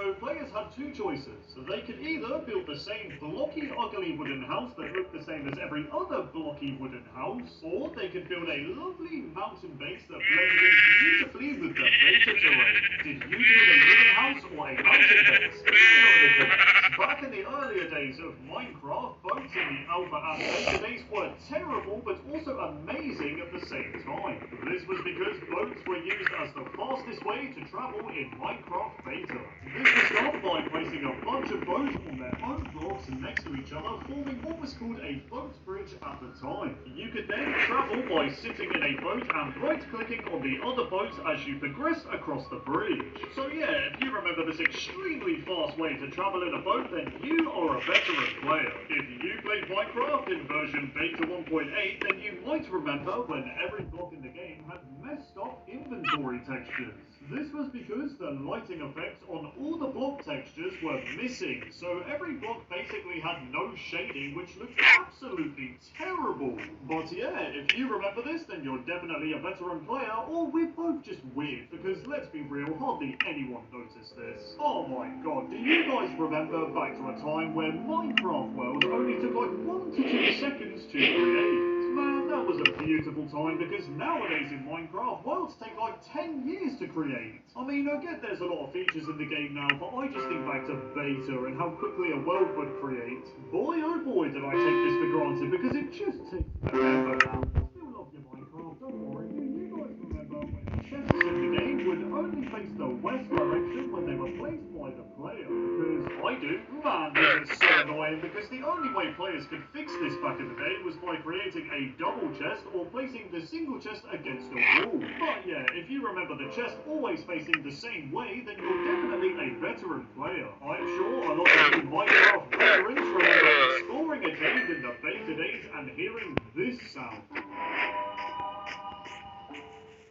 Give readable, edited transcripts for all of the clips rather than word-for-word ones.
So players had two choices. They could either build the same blocky, ugly wooden house that looked the same as every other blocky wooden house, or they could build a lovely mountain base that blended in beautifully with the beta terrain. Did you build a wooden house or a mountain base? Let me know in the comments. Back in the earlier days of Minecraft, boats in the alpha and beta days were terrible but also amazing at the same time. This was because boats were used as the fastest way to travel in Minecraft beta. This was done by placing a bunch of boats on their own blocks next to each other, forming what was called a boat bridge at the time. You could then travel by sitting in a boat and right-clicking on the other boats as you progressed across the bridge. So yeah, if you remember this extremely fast way to travel in a boat, then you are a veteran player. If you played Minecraft in version beta 1.8, then you might remember when every block in the game had messed up inventory textures. This was because the lighting effects on all the block textures were missing, so every block basically had no shading, which looked absolutely terrible. But yeah, if you remember this, then you're definitely a veteran player, or we're both just weird, because let's be real, hardly anyone noticed this. Oh my god, do you guys remember back to a time where Minecraft world only took like 1 to 2 seconds to create? Man, that was a beautiful time, because nowadays in Minecraft, worlds take like 10 years to create. I mean, I get there's a lot of features in the game now, but I just think back to beta and how quickly a world would create. Boy oh boy did I take this for granted, because it just takes forever now. I still love your Minecraft, don't worry. Do you guys remember when chests in the game would only face the west direction when they were placed by the player? Because I do. Man, this is so annoying, because the only way players could fix this back in the day was by creating a double chest or placing the single chest against a wall. But yeah, if you remember the chest always facing the same way, then you're definitely a veteran player. I'm sure a lot of you Minecraft veterans remember exploring a cave in the beta days and hearing this sound.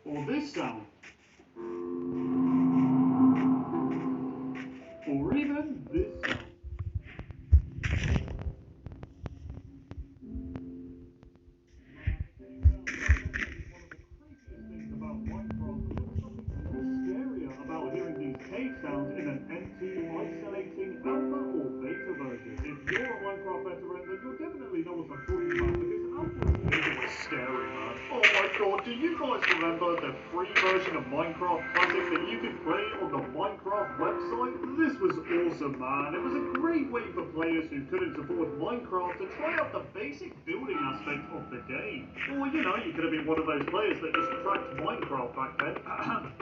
Or this sound. Or even this sound. Cave sounds in an empty, isolating alpha or beta version. If you're a Minecraft veteran, then you'll definitely know what I'm talking about, because alpha and beta was scary, man. Oh my god, do you guys remember the free version of Minecraft Classic that you could play on the Minecraft website? This was awesome, man. It was a great way for players who couldn't afford Minecraft to try out the basic building aspect of the game. Or, you know, you could have been one of those players that just cracked Minecraft back then.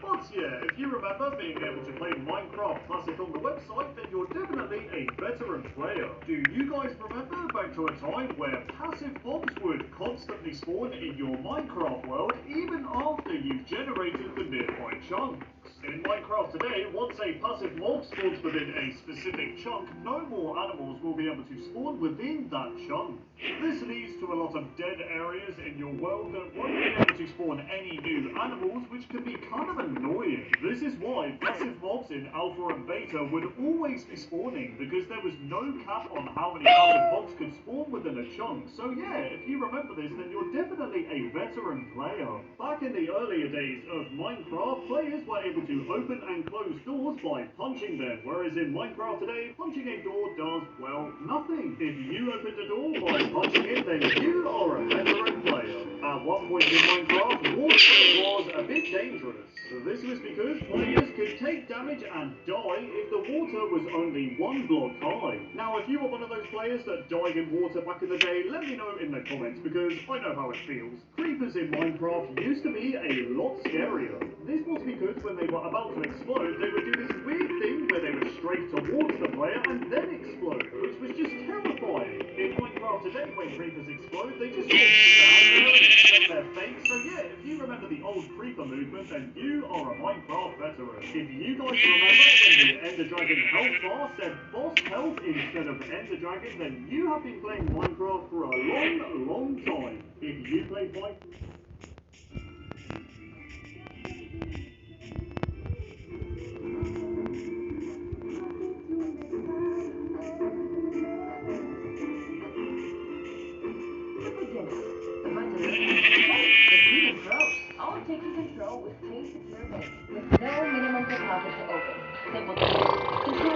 But yeah, if you remember being able to play Minecraft Classic on the website, then you're definitely a veteran player. Do you guys remember back to a time where passive mobs would constantly spawn in your Minecraft world even after you've generated the nearby chunks? In Minecraft today, once a passive mob spawns within a specific chunk, no more animals will be able to spawn within that chunk. This leads to a lot of dead areas in your world that won't be able to spawn any new animals, which can be kind of annoying. This is why passive mobs in alpha and beta would always be spawning, because there was no cap on how many passive mobs could spawn within a chunk. So yeah, if you remember this, then you're definitely a veteran player. Back in the earlier days of Minecraft, players were able to open and close doors by punching them, whereas in Minecraft today, punching a door does, well, nothing. If you opened a door by punching it, then you are a veteran player. At one point in Minecraft, water was a bit dangerous. This was because players could take damage and die if the water was only 1 block high. Now, if you were one of those players that died in water back in the day, let me know in the comments, because I know how it feels. Creepers in Minecraft used to be a lot scarier. This was because when they were about to explode, they would do this weird thing where they would strafe towards the player and then explode, which was just terrifying. In Minecraft today, when creepers explode, they just sort of stand there and extend their face. So yeah, if you remember the old creeper movement, then you are a Minecraft veteran. If you guys remember when the Ender Dragon health bar said boss health instead of Ender Dragon, then you have been playing Minecraft for a long, long time. If you played Minecraft... I'll take your control with Pay Secure Bank with no minimum deposit to open. Simple to use.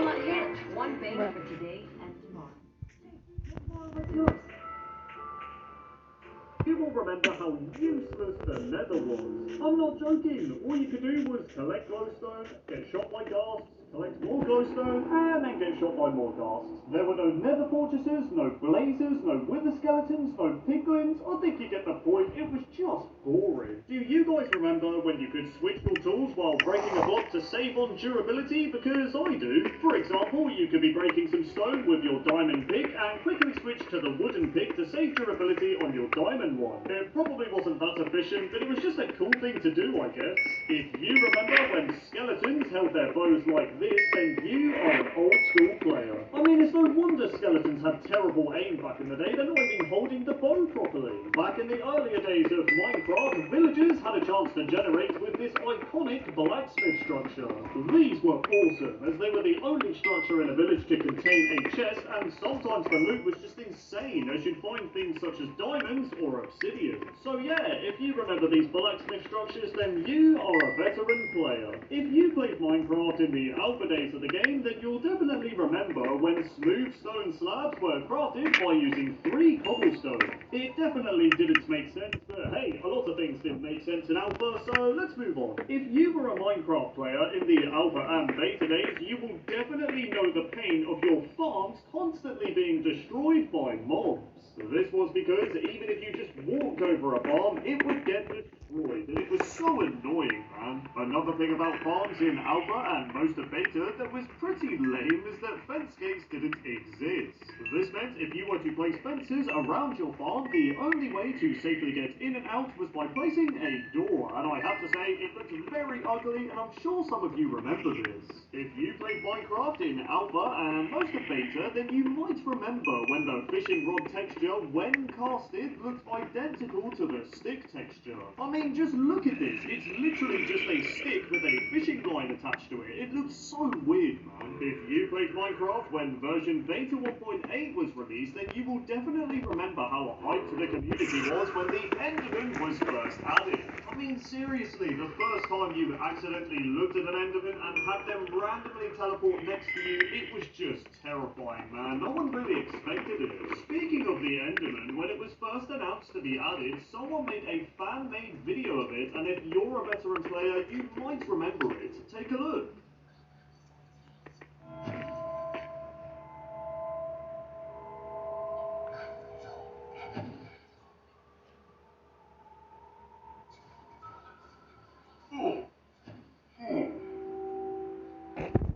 remember how useless the nether was. I'm not joking. All you could do was collect glowstone, get shot by ghasts, collect more glowstone, and then get shot by more ghasts. There were no nether fortresses, no blazers, no wither skeletons, no piglins. I think you get the point. It was just boring. Do you guys remember when you could switch your tools while breaking a block to save on durability? Because I do. For example, you could be breaking some stone with your diamond pick and quickly switch to the wooden pick to save durability on your diamond one. It probably wasn't that efficient, but it was just a cool thing to do, I guess. If you remember when skeletons held their bows like this, then you are an old school player. I mean, it's no wonder skeletons had terrible aim back in the day. They're not even holding the bow properly. Back in the earlier days of Minecraft, villagers had a chance to generate with this iconic blacksmith structure. These were awesome, as they were the only structure in a village to contain a chest, and sometimes the loot was just insane, as you'd find things such as diamonds or obsidian. So yeah, if you remember these blacksmith structures, then you are a veteran player. If you played Minecraft in the alpha days of the game, then you'll definitely remember when smooth stone slabs were crafted by using 3 cobblestone. It definitely didn't make sense, but hey, a lot of things didn't make sense in alpha, so let's move on. If you were a Minecraft player in the alpha and beta days, you will definitely know the pain of your farms constantly being destroyed by mobs. This was because even if you just walked over a farm, it would get destroyed, and it was so annoying, man. Another thing about farms in alpha and most of beta that was pretty lame is that fence gates didn't exist. This meant if you were to place fences around your farm, the only way to safely get in and out was by placing a door, and I have to say, it looked very ugly, and I'm sure some of you remember this. If you played Minecraft in alpha and most of beta, then you might remember when the fishing rod texture, when casted, looked identical to the stick texture. I mean, just look at this. It's literally just a stick with a fishing line attached to it. It looks so weird, man. If you played Minecraft when version beta 1.8 was released, then you will definitely remember how hyped the community was when the Enderman was first added. I mean, seriously, the first time you accidentally looked at an Enderman and had them randomly teleport next to you, it was just terrifying, man. No one really expected it. Speaking of the Enderman, when it was first announced to be added, someone made a fan-made video of it, and if you're a veteran player, you might remember it. Take a look.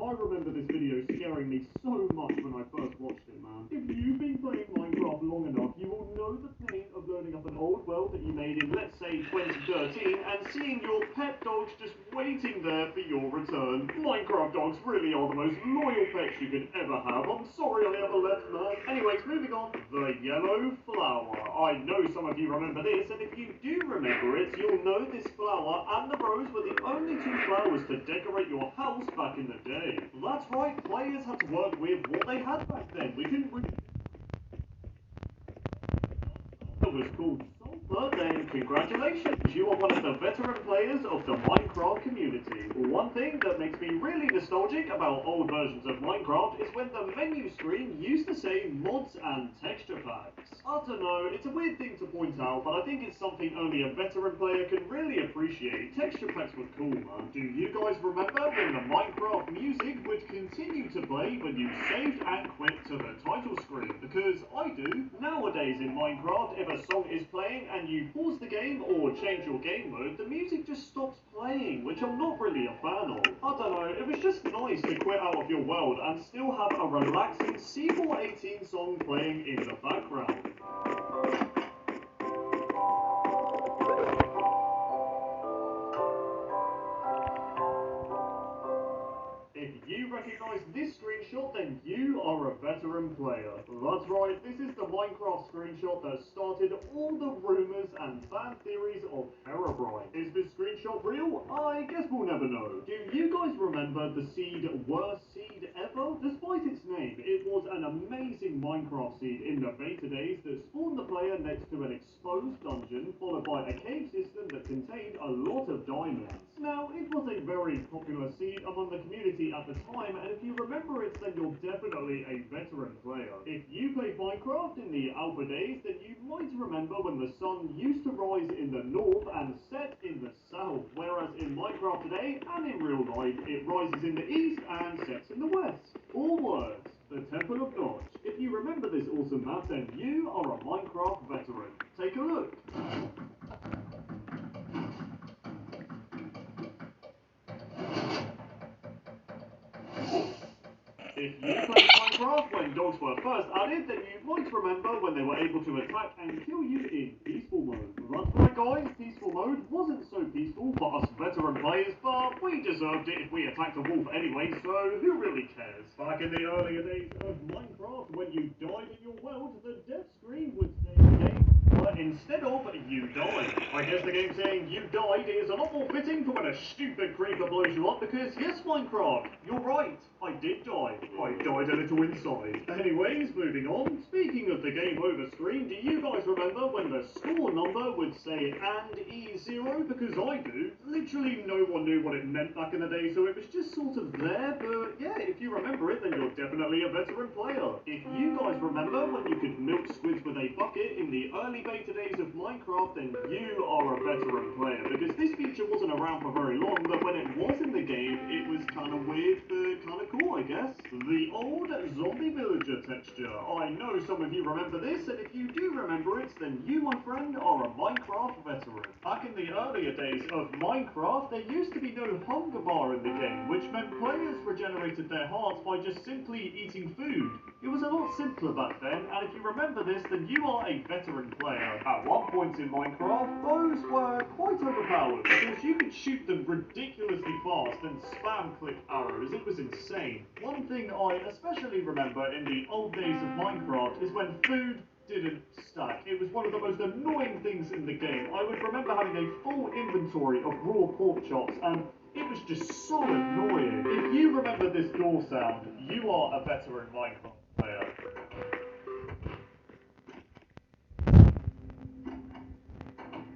I remember this video scaring me so much when I first watched it, man. If you've been playing Minecraft long enough, you will know the pain of loading up an old world that you made in, let's say, 2013, and seeing your pet dogs just waiting there for your return. Minecraft dogs really are the most loyal pets you could ever have. I'm sorry I ever left, man. Anyways, moving on. The yellow flower. I know some of you remember this, and if you do remember it, you'll know this flower and the rose were the only 2 flowers to decorate your house back in the day. That's right, players had to work with what they had back then. We couldn't really... It was called Sulfur, then congratulations, you are one of the veteran players of the Minecraft community. One thing that makes me really nostalgic about old versions of Minecraft is when the menu screen used to say mods and texture packs. I don't know, it's a weird thing to point out, but I think it's something only a veteran player can really appreciate. Texture packs were cool, man. Do you guys remember when the Minecraft music would continue to play when you saved and quit to the title screen? Because I do. Nowadays in Minecraft, if a song is playing and you pause the game or change your game mode, the music just stops playing, which I'm not really a fan of. I don't know, it was just nice to quit out of your world and still have a relaxing C418 song playing in the background. If you recognise this screenshot, then you are a veteran player. That's right, this is the Minecraft screenshot that started all the rumours and fan theories of Herobrine. Is this screenshot real? I guess we'll never know. Do you guys remember the seed worst seed ever? Despite its name, it was an amazing Minecraft seed in the beta days that spawned the player next to an exposed dungeon, followed by a cave system that contained a lot of diamonds. Now, it was a very popular seed among the community at the time, and if you remember its then you're definitely a veteran player. If you played Minecraft in the alpha days, then you might remember when the sun used to rise in the north and set in the south, whereas in Minecraft today, and in real life, it rises in the east and sets in the west. All words, the Temple of God. If you remember this awesome map, then you are a Minecraft veteran. Take a look. If you played Minecraft when dogs were first added, then you might remember when they were able to attack and kill you in peaceful mode. That's right guys, peaceful mode wasn't so peaceful for us veteran players, but we deserved it if we attacked a wolf anyway, so who really cares? Back in the earlier days of Minecraft, when you died in your world, the death screen would stay in the game. But instead of you died. I guess the game saying you died is a lot more fitting for when a stupid creeper blows you up because yes Minecraft, you're right, I did die. I died a little inside. Anyways, moving on. Speaking of the game over screen, do you guys remember when the score number would say and E0? Because I do. Literally no one knew what it meant back in the day, so it was just sort of there, but yeah, if you remember it, then you're definitely a veteran player. If you guys remember when you could milk squids with a bucket in the early beta days of Minecraft, then you are a veteran player, because this feature wasn't around for very long, but when it was in the game, it was kind of weird, but kind of cool, I guess. The old zombie villager texture. I know some of you remember this, and if you do remember it, then you, my friend, are a Minecraft veteran. Back in the earlier days of Minecraft, there used to be no hunger bar in the game, which meant players regenerated their hearts by just simply eating food. It was a lot simpler back then, and if you remember this, then you are a veteran player. At one point in Minecraft, bows were quite overpowered, because you could shoot them ridiculously fast and spam click arrows. It was insane. One thing I especially remember in the old days of Minecraft is when food didn't stack. It was one of the most annoying things in the game. I would remember having a full inventory of raw pork chops, and it was just so annoying. If you remember this door sound, you are a veteran Minecraft player.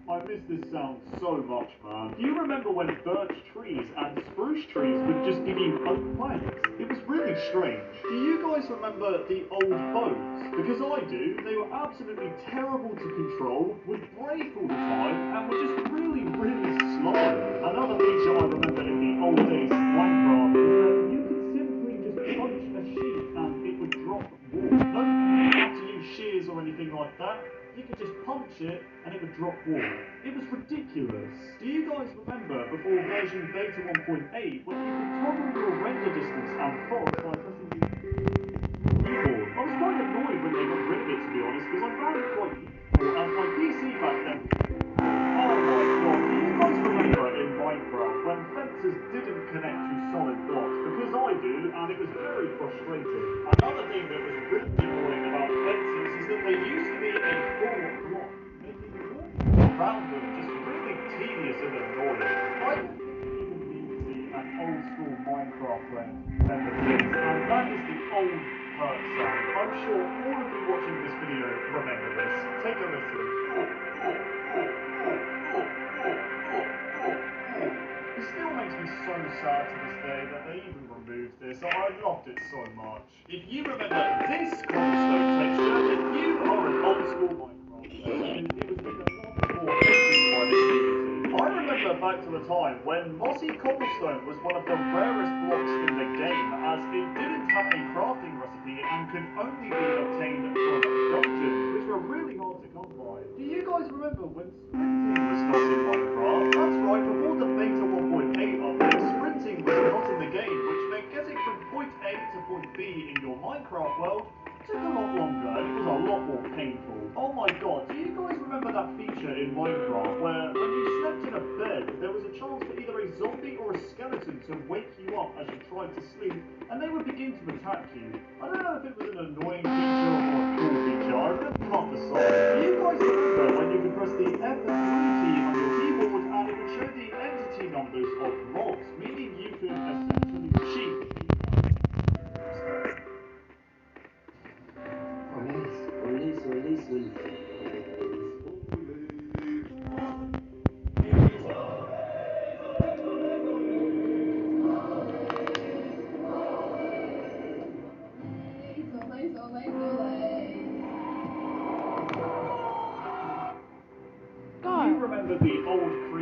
I miss this sound so much, man. Do you remember when birch trees and spruce trees would just give you oak planks? It was really strange. Do you guys remember the old boats? Because I do. They were absolutely terrible to control, would break all the time, and were just really, really slow. Another feature I remember in the old days of Minecraft is that you could simply just punch a sheep and it would drop wool. No, you didn't have to use shears or anything like that. You could just punch it and it would drop wool. It was ridiculous. Do you guys remember before version beta 1.8 when you could toggle your render distance and fog by pressing the keyboard? I was quite annoyed when they got rid of it, to be honest, because I found it quite useful as my PC back then. Oh my god, do you guys remember in Minecraft when fences didn't connect to solid blocks? Because I do, and it was very frustrating. Another thing that was really annoying about fences is that they used to be a full block, making walking around them just really tedious and annoying. I don't think you can be an old school Minecraft friend remember this, and that is the old hurt sound. I'm sure all of you watching this video remember this. Take a listen. It still makes me so sad to this day that they even removed this. I loved it so much. If you remember this cobblestone texture, then you are an old school Minecraft player. It was with a lot more hated by the community. I remember back to the time when mossy cobblestone was one of the rarest blocks in the game, as it didn't have a crafting recipe and could only be obtained from dungeons, which were really hard to come by. Do you guys remember when sprinting was not in Minecraft? That's right, before the beta 1.8 update, sprinting was not in the game, which meant getting from point A to point B in your Minecraft world took a lot longer and it was a lot more painful. Oh my god, do you guys remember that feature in Minecraft where when you slept in a bed, there was a chance for either a zombie or a skeleton to wake you up as you tried to sleep, and they would begin to attack you? I don't know if it was an annoying feature or a cool feature, I really can't decide. Do you guys remember when you could press the F3 key on your keyboard and it would show the entity numbers of mobs, meaning you could essentially cheat?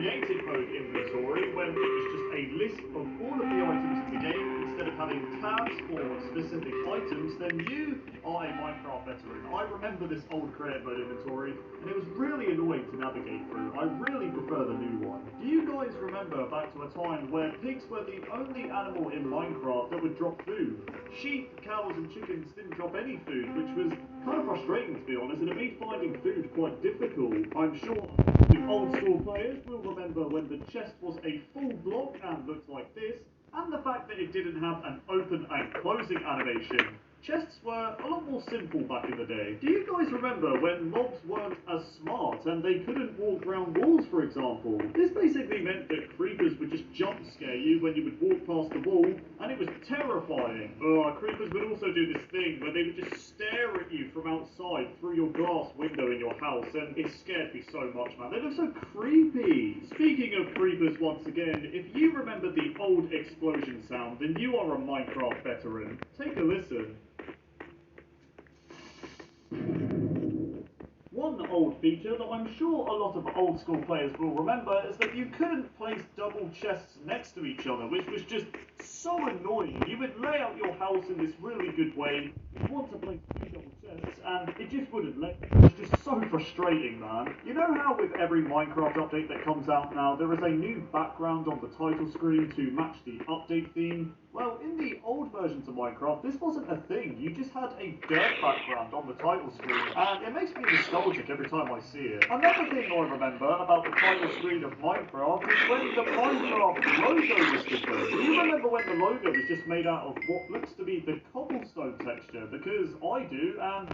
creative mode inventory when it was just a list of all of the items in the game instead of having tabs for specific items, then you are a Minecraft veteran. I remember this old creative mode inventory, and it was really annoying to navigate through. I really prefer the new one. Do you guys remember back to a time where pigs were the only animal in Minecraft that would drop food? Sheep, cows, and chickens didn't drop any food, which was kind of frustrating to be honest, and it made finding food quite difficult. I'm sure the old school players will remember when the chest was a full block and looked like this, and the fact that it didn't have an open and closing animation. Chests were a lot more simple back in the day. Do you guys remember when mobs weren't as smart and they couldn't walk around walls, for example? This basically meant that creepers would just jump scare you when you would walk past the wall, and it was terrifying. Creepers would also do this thing where they would just stare at you from outside through your glass window in your house, and it scared me so much, man. They look so creepy. Speaking of creepers once again, if you remember the old explosion sound, then you are a Minecraft veteran. Take a listen. One old feature that I'm sure a lot of old school players will remember is that you couldn't place double chests next to each other, which was just so annoying. You would lay out your house in this really good way, you'd want to place two double chests, and it just wouldn't let you. It was just so frustrating, man. You know how with every Minecraft update that comes out now, there is a new background on the title screen to match the update theme? Well, in the old versions of Minecraft, this wasn't a thing. You just had a dirt background on the title screen, and it makes me nostalgic every time I see it. Another thing I remember about the title screen of Minecraft is when the Minecraft logo was different. Do you remember when the logo was just made out of what looks to be the cobblestone texture? Because I do, and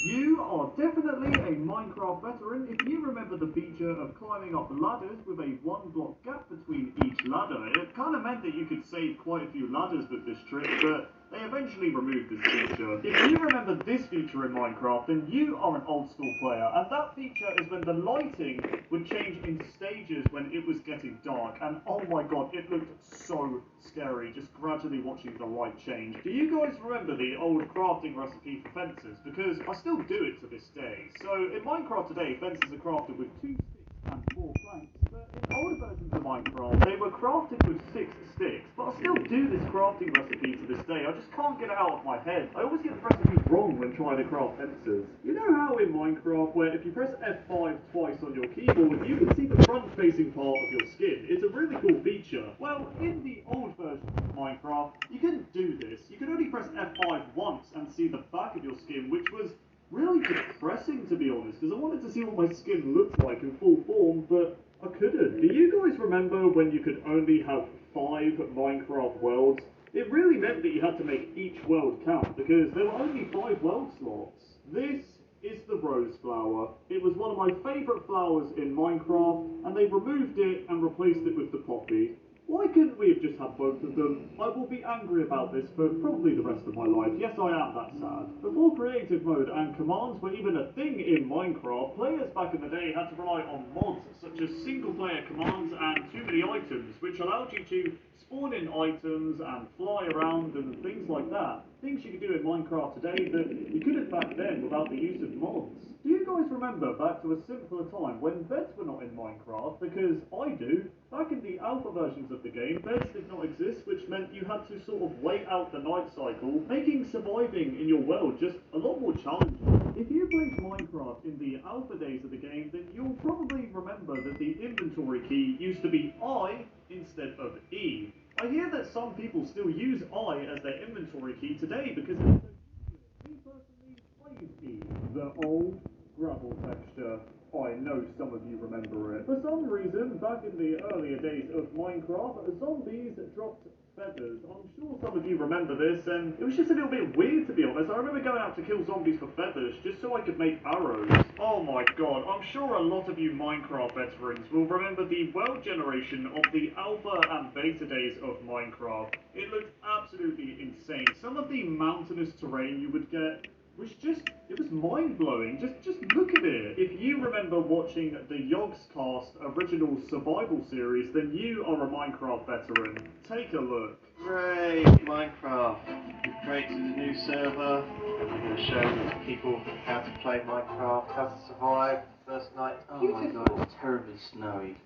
you are definitely a Minecraft veteran if you remember the feature of climbing up ladders with a one block gap between each ladder. It kind of meant that you could save quite a few ladders with this trick, but they eventually removed this feature. If you remember this feature in Minecraft, then you are an old school player, and that feature is when the lighting would change in stages when it was getting dark, and oh my god, it looked so scary just gradually watching the light change. Do you guys remember the old crafting recipe for fences? Because I still do it to this day. So in Minecraft today, fences are crafted with 2 sticks and 4 planks, but in older versions of Minecraft, they were crafted with 6 sticks. But I still do this crafting recipe to this day. I just can't get it out of my head. I always get the recipes wrong when trying to craft fences. You know how in Minecraft, where if you press F5 twice on your keyboard, you can see the front-facing part of your skin? It's a really cool feature. Well, in the old version of Minecraft, you couldn't do this. You could only press F5 once and see the back of your skin, which was really depressing, to be honest, because I wanted to see what my skin looked like in full form, but I couldn't. Do you guys remember when you could only have 5 Minecraft worlds? It really meant that you had to make each world count, because there were only 5 world slots. This is the rose flower. It was one of my favourite flowers in Minecraft, and they removed it and replaced it with the poppy. Why couldn't we have just had both of them? I will be angry about this for probably the rest of my life. Yes, I am that sad. Before creative mode and commands were even a thing in Minecraft, players back in the day had to rely on mods such as single player commands and too many items, which allowed you to spawn in items and fly around and things like that. Things you could do in Minecraft today that you couldn't back then without the use of mods. Do you guys remember back to a simpler time when beds were not in Minecraft? Because I do. Back in the alpha versions of the game, beds did not exist, which meant you had to sort of wait out the night cycle, making surviving in your world just a lot more challenging. If you played Minecraft in the alpha days of the game, then you'll probably remember that the inventory key used to be I instead of E. I hear that some people still use I as their inventory key today because it's so used to it. Me personally, I use E. The old gravel texture. I know some of you remember it. For some reason, back in the earlier days of Minecraft, zombies dropped feathers. I'm sure some of you remember this, and it was just a little bit weird, to be honest. I remember going out to kill zombies for feathers, just so I could make arrows. Oh my god, I'm sure a lot of you Minecraft veterans will remember the world generation of the alpha and beta days of Minecraft. It looked absolutely insane. Some of the mountainous terrain you would get was just, it was mind-blowing. Just look at it. If you remember watching the yello3's original survival series, then you are a Minecraft veteran. Take a look. Hooray, Minecraft. We've created a new server, and we're going to show people how to play Minecraft, how to survive the last night. Oh my god, it's terribly snowy.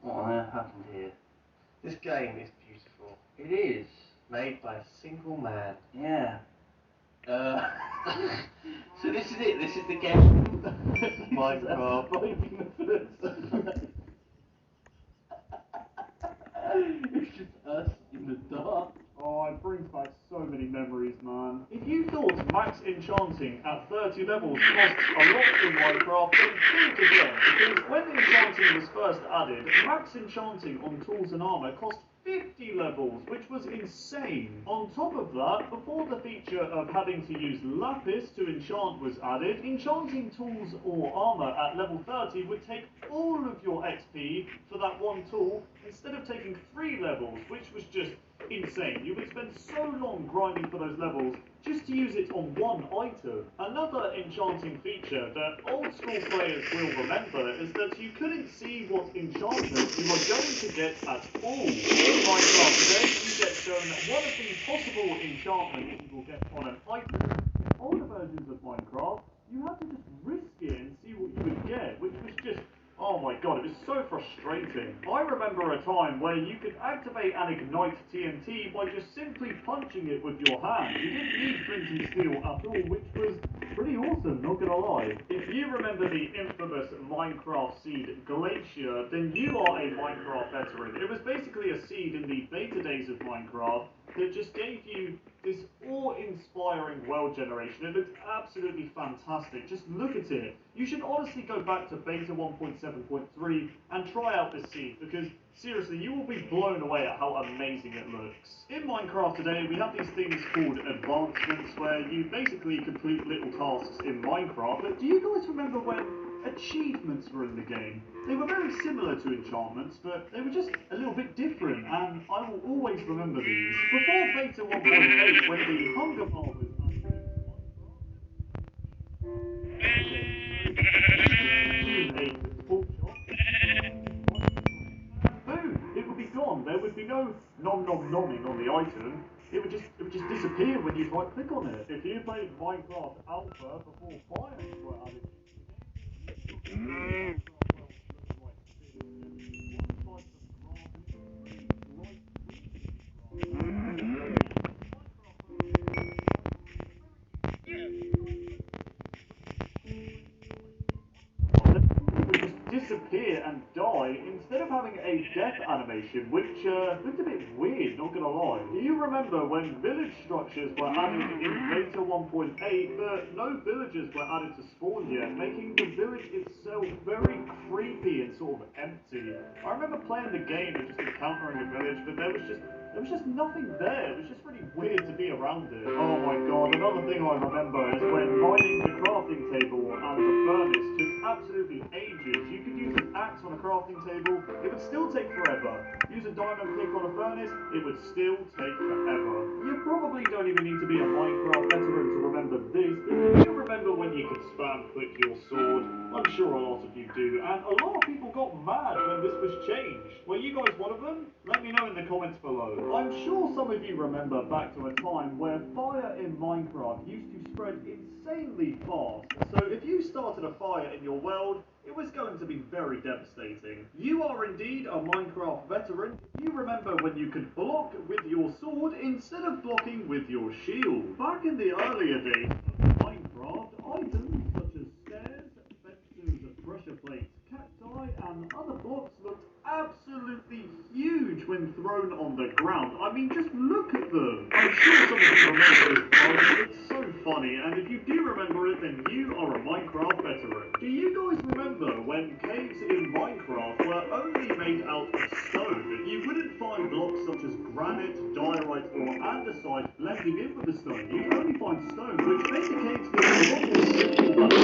What on earth happened here? This game is beautiful. It is. Made by a single man. Yeah. So this is it. This is the game. Minecraft. It's just us in the dark. Oh, it brings back so many memories, man. If you thought max enchanting at 30 levels costs a lot in Minecraft, then think again, because when enchanting was first added, max enchanting on tools and armor cost 50 levels, which was insane. On top of that, before the feature of having to use lapis to enchant was added, enchanting tools or armor at level 30 would take all of your XP for that one tool, instead of taking 3 levels, which was just insane. You would spend so long grinding for those levels just to use it on one item. Another enchanting feature that old school players will remember is that you couldn't see what enchantment you were going to get at all. In Minecraft today, you get shown one of the possible enchantments you will get on an item. In older versions of Minecraft, you had to just risk it and see what you would get, which was just, oh my god, it was so frustrating. I remember a time where you could activate and ignite TNT by just simply punching it with your hand. You didn't need flint and steel at all, which was pretty awesome, not gonna lie. If you remember the infamous Minecraft seed Glacier, then you are a Minecraft veteran. It was basically a seed in the beta days of Minecraft that just gave you this awe-inspiring world generation. It looked absolutely fantastic. Just look at it. You should honestly go back to beta 1.7.3 and try out this seed, because seriously, you will be blown away at how amazing it looks. In Minecraft today, we have these things called advancements, where you basically complete little tasks in Minecraft. But do you guys remember when achievements were in the game? They were very similar to enchantments, but they were just a little bit different, and I will always remember these. Before beta 1.8, when the hunger bar was boom, it would be gone. There would be no nom nom nomming on the item. It would just disappear when you right click on it. If you played Minecraft Alpha before biomes were added into the game, disappear and die instead of having a death animation, which looked a bit weird, not gonna lie. Do you remember when village structures were added in beta 1.8, but no villagers were added to spawn yet, making the village itself very creepy and sort of empty? I remember playing the game and just encountering a village, but there was just nothing there. It was just really weird to be around it. Oh my god, another thing I remember is when mining the crafting table and the furnace took absolutely ages. You could use an axe on a crafting table, it would still take forever. Use a diamond pick on a furnace, it would still take forever. You probably don't even need to be a Minecraft veteran to remember this, but do you remember when you could spam click your sword? I'm sure a lot of you do, and a lot of people got mad when this was changed. Were you guys one of them? Let me know in the comments below. I'm sure some of you remember back to a time where fire in Minecraft used to spread insanely fast. So if you started a fire in your world, it was going to be very devastating. You are indeed a Minecraft veteran. You remember when you could block with your sword instead of blocking with your shield. Back in the earlier days of Minecraft, items such as stairs, fences, pressure plates, cacti, and other blocks looked absolutely huge when thrown on the ground. I mean, just look at them. I'm sure some of you remember this part. It's so funny, and if you do remember it, then you are a Minecraft veteran. Do you guys remember when caves in Minecraft were only made out of stone? You wouldn't find blocks such as granite, diorite, or andesite blending in with the stone. You'd only find stone, which indicates that a lot more simple back then.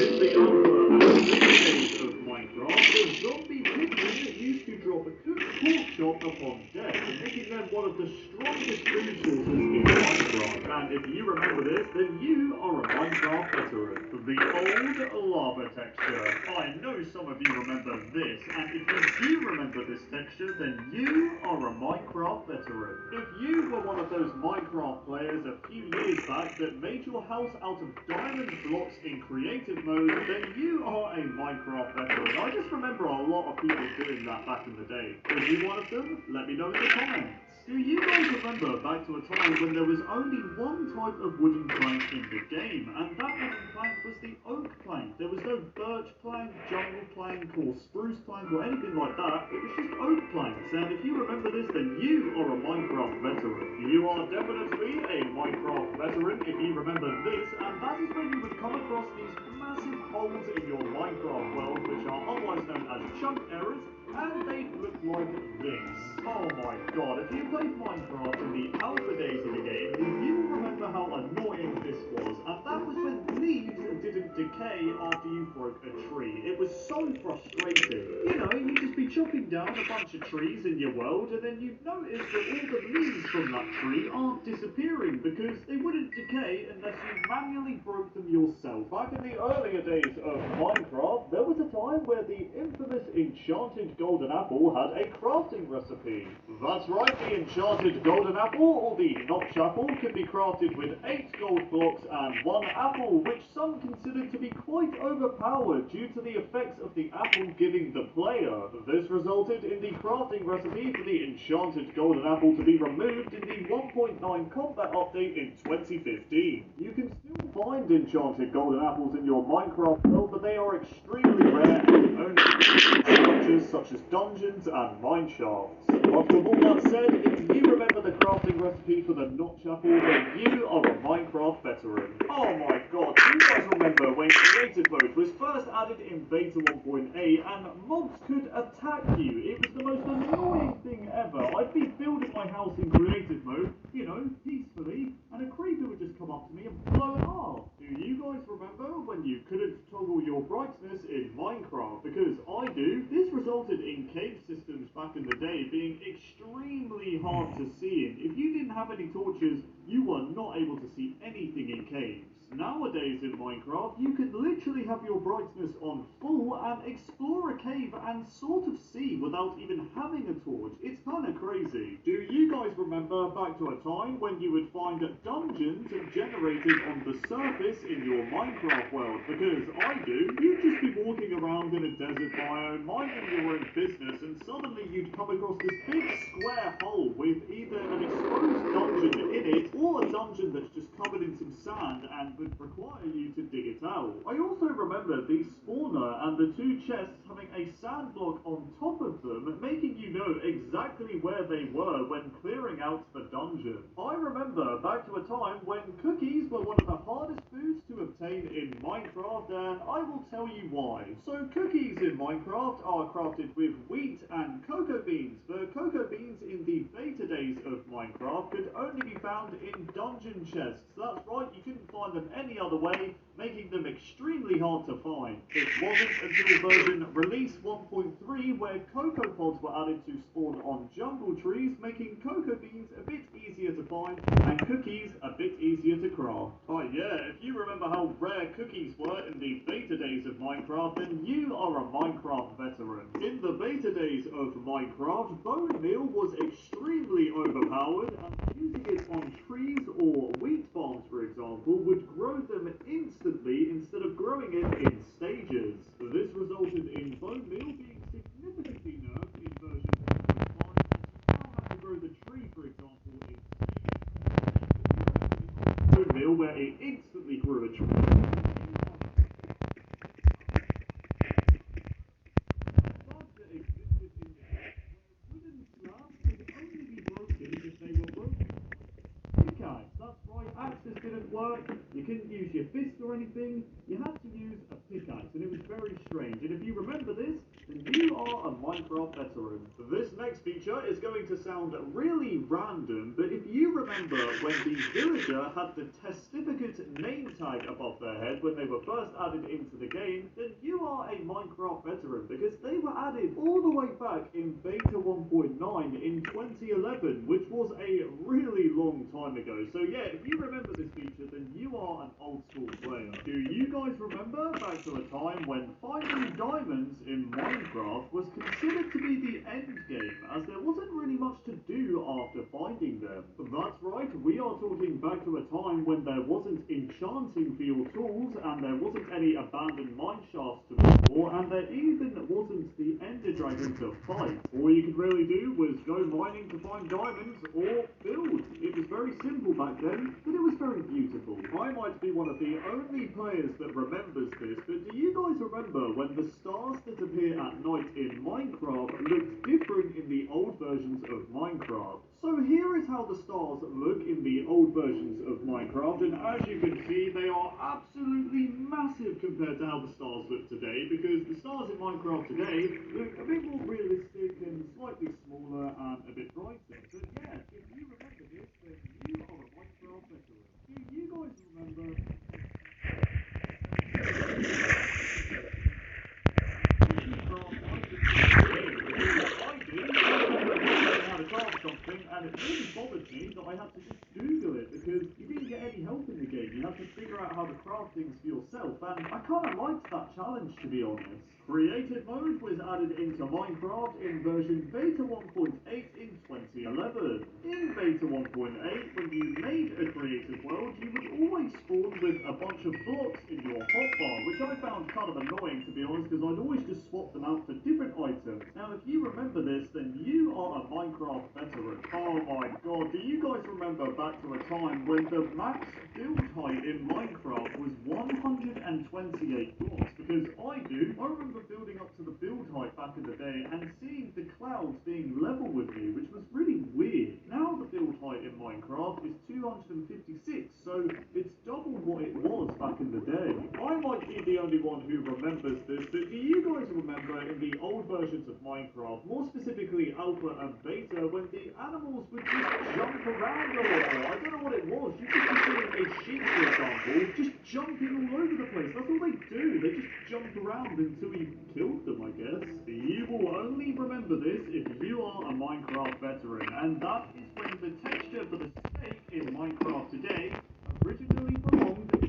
In the alpha and beta days of Minecraft, the zombie pigeon used to drop a cooked pork chop upon death, making them one of the strongest food sources in Minecraft. And if you remember this, then you are a Minecraft veteran. The old lava texture. I know some of you remember this, and if you do remember this texture, then you are a Minecraft veteran. If you were one of those Minecraft players a few years back that made your house out of diamond blocks in creative mode, then you are a Minecraft veteran. I just remember a lot of people doing that back in the day. Were you one of them? Let me know in the comments. Do you guys remember back to a time when there was only one type of wooden plank in the game, and that wooden plank was the oak plank? There was no birch plank, jungle plank, or spruce plank, or anything like that. It was just oak planks, and if you remember this, then you are a Minecraft veteran. You are definitely a Minecraft veteran if you remember this, and that is when you would come across these massive holes in your Minecraft world, which are otherwise known as chunk errors, and they look like this. Oh my god, if you played Minecraft in the alpha days of the game, then you will remember how annoying this was, and that was when leaves didn't decay after you broke a tree. It was so frustrating. You know, you'd just be chopping down a bunch of trees in your world, and then you'd notice that all the leaves from that tree aren't disappearing because they wouldn't decay unless you manually broke them yourself. Back in the earlier days of Minecraft, there was a time where the infamous enchanted golden apple had a crafting recipe. That's right, the enchanted golden apple, or the notch apple, can be crafted with 8 gold blocks and 1 apple, which some considered to be quite overpowered due to the effects of the apple giving the player. This resulted in the crafting recipe for the enchanted golden apple to be removed in the 1.9 combat update in 2015. You can still find enchanted golden apples in your Minecraft world, but they are extremely rare and only structures such as dungeons and mine shafts. But with all that said, if you remember the crafting recipe for the notch apple, then you are a Minecraft veteran. Oh my god, do you guys remember when creative mode was first added in beta 1.8 and mobs could attack you? It was the most annoying thing ever. I'd be building my house in creative mode, you know, peacefully, and a creeper would just come up to me and blow it off. Do you guys remember when you couldn't toggle your brightness in Minecraft? Because I do. This resulted in cave systems back in the day being extremely hard to see in. If you didn't have any torches, you were not able to see anything in caves. Nowadays in Minecraft, you can literally have your brightness on full and explore a cave and sort of see without even having a torch. It's kind of crazy. Do you guys remember back to a time when you would find dungeons generated on the surface in your Minecraft world? Because I do. You'd just be walking around in a desert biome, minding your own business, and suddenly you'd come across this big square hole with either an exposed dungeon in it or a dungeon that's just covered in some sand and would require you to dig it out. I also remember the spawner and the 2 chests having a sand block on top of them, making you know exactly where they were when clearing out the dungeon. I remember back to a time when cookies were one of the hardest foods to obtain in Minecraft, and I will tell you why. So cookies in Minecraft are crafted with wheat and cocoa beans. The cocoa beans in the beta days of Minecraft could only be found in dungeon chests. That's right, you couldn't find them any other way, making them extremely hard to find. It wasn't until version release 1.3 where cocoa pods were added to spawn on jungle trees, making cocoa beans a bit easier to find and cookies a bit easier to craft. Oh yeah, if you remember how rare cookies were in the beta days of Minecraft, then you are a Minecraft veteran. In the beta days of Minecraft, bone meal was extremely overpowered, and using it on trees or wheat farms, for example, would grow them instantly instead of growing it in stages. This resulted in bone meal being significantly nerfed in version 1.5, as you now have to grow the tree, for example, in stages. Bone meal where it instantly grew a tree. That's right, axes didn't work, you couldn't use your fist or anything, you had to use a pickaxe, and it was very strange. And if you remember this, then you are a Minecraft veteran. This next feature is going to sound really random, but if you remember when the villager had the testificate name tag above their head when they were first added into the game, then you are a Minecraft veteran, because they were added all the way back in beta 1.9 in 2011, which was a really long time ago. So yeah, if if you remember this feature, then you are an old school player. Do you guys remember back to a time when finding diamonds in Minecraft was considered to be the end game, as there wasn't really much to do after finding them? That's right, we are talking back to a time when there wasn't enchanting for your tools, and there wasn't any abandoned mine shafts to explore, and there even wasn't the ender dragon to fight. All you could really do was go mining to find diamonds or build. It was very simple back then, but it was very beautiful. I might be one of the only players that remembers this, but do you guys remember when the stars that appear at night in Minecraft looked different in the old versions of Minecraft? So here is how the stars look in the old versions of Minecraft, and as you can see, they are absolutely massive compared to how the stars look today, because the stars in Minecraft today look a bit more realistic and slightly smaller and a bit brighter. But yeah, if you remember this, then you are a Minecraft veteran. Do you guys remember? Something, and it really bothered me that I had to just Google it, because you didn't get any help in the game. You had to figure out how to craft things for yourself, and I kind of liked that challenge, to be honest. Creative mode was added into Minecraft in version beta 1.8 in 2011. In beta 1.8, when you made a creative world, you would always spawn with a bunch of blocks in your hotbar, which I found kind of annoying, to be honest, because I'd always just swap them out for different items. Now, if you remember this, then you are a Minecraft veteran. Oh my god, do you guys remember back to a time when the max build height in Minecraft was 128 blocks? Because I do. I remember building up to the build height back in the day and seeing the clouds being level with me, which was really weird. Now the build height in Minecraft is 256, so it's double what it was back in the day. I might be the only one who remembers this, but do you guys remember in the old versions of Minecraft, more specifically Alpha and Beta, when the animals would just jump around a lot more? I don't know what it was. You could be seeing a sheep, for example, just jumping all over the place. That's all they do. They just jump around until you killed them, I guess. You will only remember this if you are a Minecraft veteran, and that is when the texture for the steak in Minecraft today originally belonged to the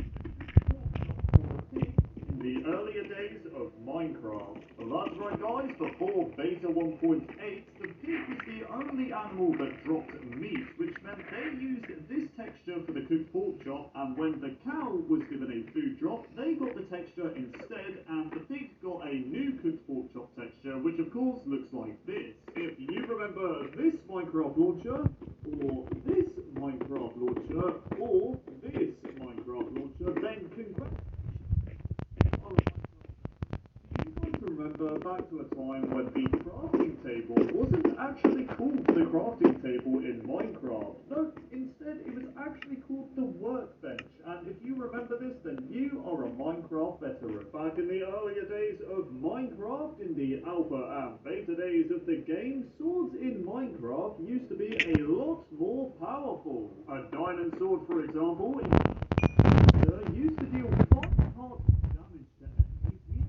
pig in the earlier days of Minecraft. Well, that's right, guys, before beta 1.8, the pig was the only animal that dropped meat, which meant they used this texture for the cooked pork chop, and when the cow was given a food drop, they got the texture instead, and the pig got a new cooked pork chop texture, which of course looks like this. If you remember this Minecraft launcher, or this Minecraft launcher, or this Minecraft launcher, then congratulations. Remember back to a time when the crafting table wasn't actually called the crafting table in Minecraft. No, instead it was actually called the workbench. And if you remember this, then you are a Minecraft veteran. Back in the earlier days of Minecraft, in the alpha and beta days of the game, swords in Minecraft used to be a lot more powerful. A diamond sword, for example, used to deal 5 parts of damage to enemies.